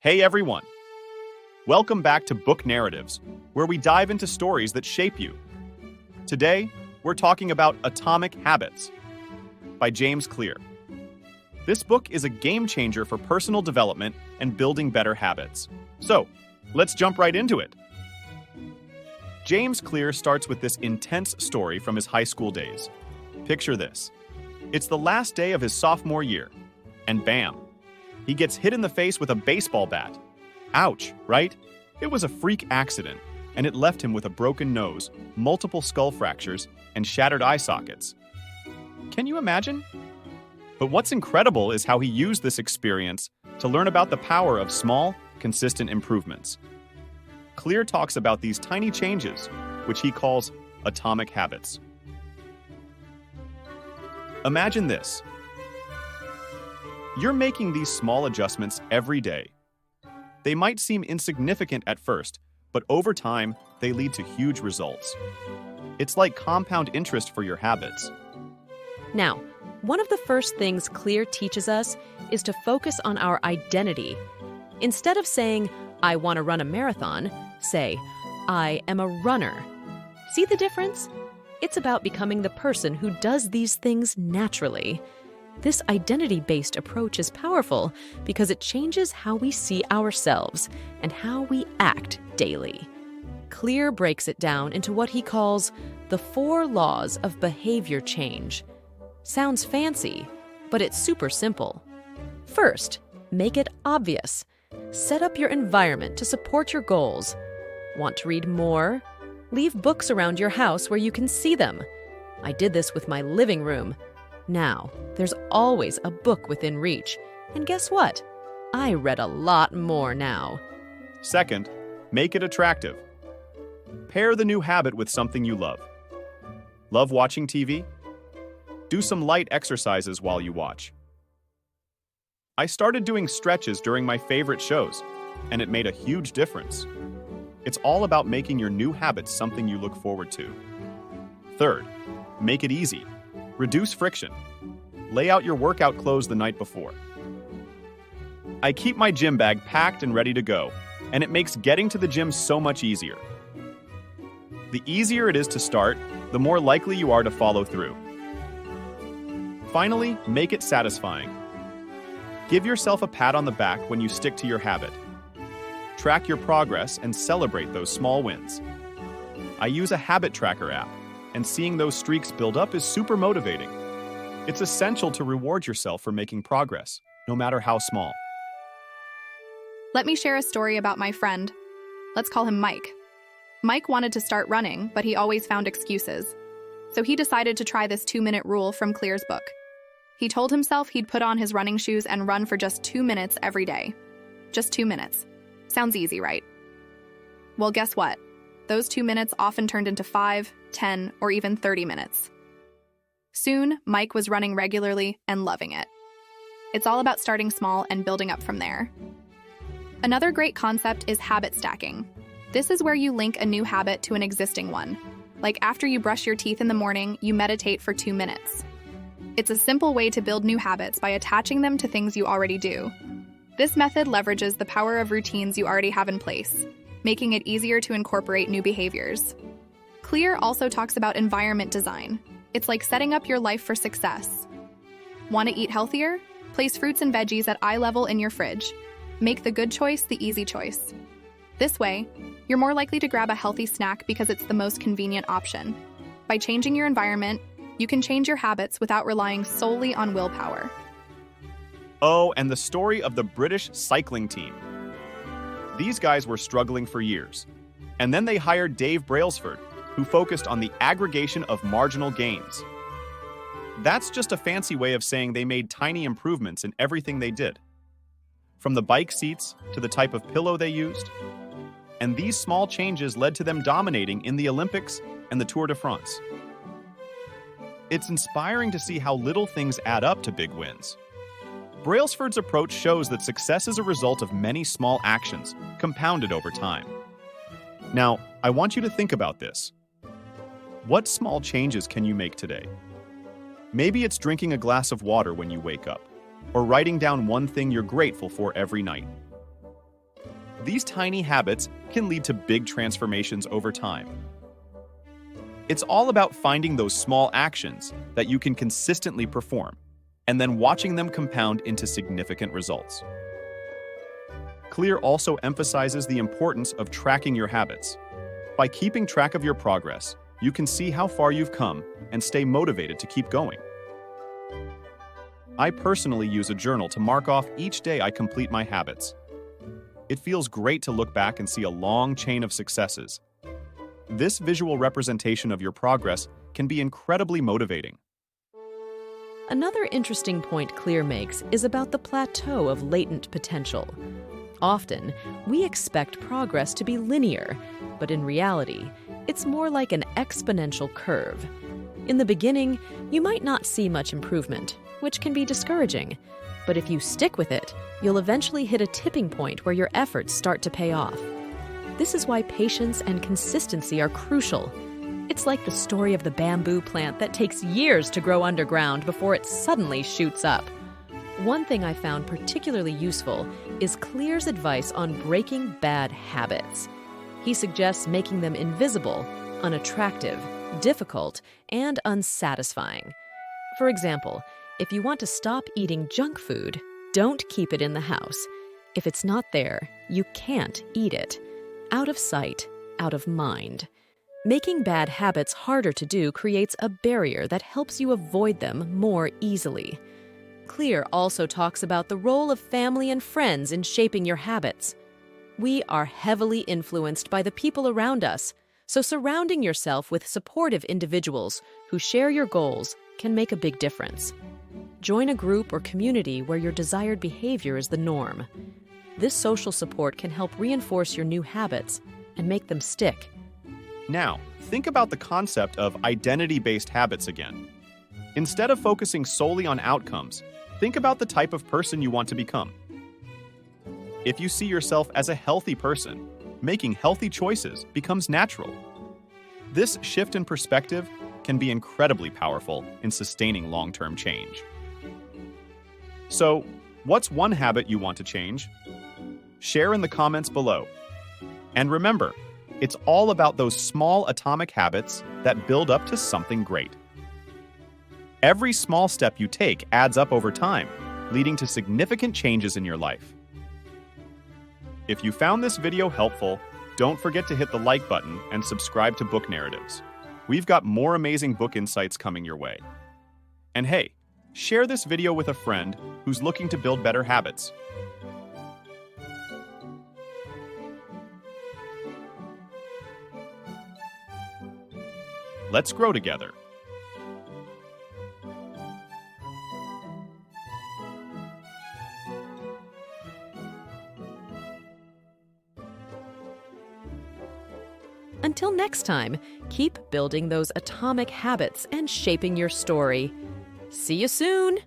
Hey everyone! Welcome back to Book Narratives, where we dive into stories that shape you. Today, we're talking about Atomic Habits by James Clear. This book is a game changer for personal development and building better habits. So, let's jump right into it. James Clear starts with this intense story from his high school days. Picture this. It's the last day of his sophomore year, and bam! He gets hit in the face with a baseball bat. Ouch, right? It was a freak accident, and it left him with a broken nose, multiple skull fractures, and shattered eye sockets. Can you imagine? But what's incredible is how he used this experience to learn about the power of small, consistent improvements. Clear talks about these tiny changes, which he calls atomic habits. Imagine this. You're making these small adjustments every day. They might seem insignificant at first, but over time, they lead to huge results. It's like compound interest for your habits. Now, one of the first things Clear teaches us is to focus on our identity. Instead of saying, I want to run a marathon, say, I am a runner. See the difference? It's about becoming the person who does these things naturally. This identity-based approach is powerful because it changes how we see ourselves and how we act daily. Clear breaks it down into what he calls the 4 laws of behavior change. Sounds fancy, but it's super simple. First, make it obvious. Set up your environment to support your goals. Want to read more? Leave books around your house where you can see them. I did this with my living room. Now, there's always a book within reach. And guess what? I read a lot more now. Second, make it attractive. Pair the new habit with something you love. Love watching TV? Do some light exercises while you watch. I started doing stretches during my favorite shows, and it made a huge difference. It's all about making your new habits something you look forward to. Third, make it easy. Reduce friction. Lay out your workout clothes the night before. I keep my gym bag packed and ready to go, and it makes getting to the gym so much easier. The easier it is to start, the more likely you are to follow through. Finally, make it satisfying. Give yourself a pat on the back when you stick to your habit. Track your progress and celebrate those small wins. I use a habit tracker app, and seeing those streaks build up is super motivating. It's essential to reward yourself for making progress, no matter how small. Let me share a story about my friend. Let's call him Mike. Mike wanted to start running, but he always found excuses. So he decided to try this 2-minute rule from Clear's book. He told himself he'd put on his running shoes and run for just 2 minutes every day. Just 2 minutes. Sounds easy, right? Well, guess what? Those 2 minutes often turned into 5, 10, or even 30 minutes. Soon, Mike was running regularly and loving it. It's all about starting small and building up from there. Another great concept is habit stacking. This is where you link a new habit to an existing one. Like after you brush your teeth in the morning, you meditate for 2 minutes. It's a simple way to build new habits by attaching them to things you already do. This method leverages the power of routines you already have in place, making it easier to incorporate new behaviors. Clear also talks about environment design. It's like setting up your life for success. Want to eat healthier? Place fruits and veggies at eye level in your fridge. Make the good choice the easy choice. This way, you're more likely to grab a healthy snack because it's the most convenient option. By changing your environment, you can change your habits without relying solely on willpower. Oh, and the story of the British cycling team. These guys were struggling for years. And then they hired Dave Brailsford, who focused on the aggregation of marginal gains. That's just a fancy way of saying they made tiny improvements in everything they did. From the bike seats to the type of pillow they used. And these small changes led to them dominating in the Olympics and the Tour de France. It's inspiring to see how little things add up to big wins. Brailsford's approach shows that success is a result of many small actions, compounded over time. Now, I want you to think about this. What small changes can you make today? Maybe it's drinking a glass of water when you wake up, or writing down one thing you're grateful for every night. These tiny habits can lead to big transformations over time. It's all about finding those small actions that you can consistently perform, and then watching them compound into significant results. Clear also emphasizes the importance of tracking your habits. By keeping track of your progress, you can see how far you've come and stay motivated to keep going. I personally use a journal to mark off each day I complete my habits. It feels great to look back and see a long chain of successes. This visual representation of your progress can be incredibly motivating. Another interesting point Clear makes is about the plateau of latent potential. Often, we expect progress to be linear, but in reality, it's more like an exponential curve. In the beginning, you might not see much improvement, which can be discouraging. But if you stick with it, you'll eventually hit a tipping point where your efforts start to pay off. This is why patience and consistency are crucial. It's like the story of the bamboo plant that takes years to grow underground before it suddenly shoots up. One thing I found particularly useful is Clear's advice on breaking bad habits. He suggests making them invisible, unattractive, difficult, and unsatisfying. For example, if you want to stop eating junk food, don't keep it in the house. If it's not there, you can't eat it. Out of sight, out of mind. Making bad habits harder to do creates a barrier that helps you avoid them more easily. Clear also talks about the role of family and friends in shaping your habits. We are heavily influenced by the people around us, so surrounding yourself with supportive individuals who share your goals can make a big difference. Join a group or community where your desired behavior is the norm. This social support can help reinforce your new habits and make them stick. Now, think about the concept of identity-based habits again. Instead of focusing solely on outcomes, think about the type of person you want to become. If you see yourself as a healthy person, making healthy choices becomes natural. This shift in perspective can be incredibly powerful in sustaining long-term change. So, what's one habit you want to change? Share in the comments below. And remember, it's all about those small atomic habits that build up to something great. Every small step you take adds up over time, leading to significant changes in your life. If you found this video helpful, don't forget to hit the like button and subscribe to Book Narratives. We've got more amazing book insights coming your way. And hey, share this video with a friend who's looking to build better habits. Let's grow together. Until next time, keep building those atomic habits and shaping your story. See you soon!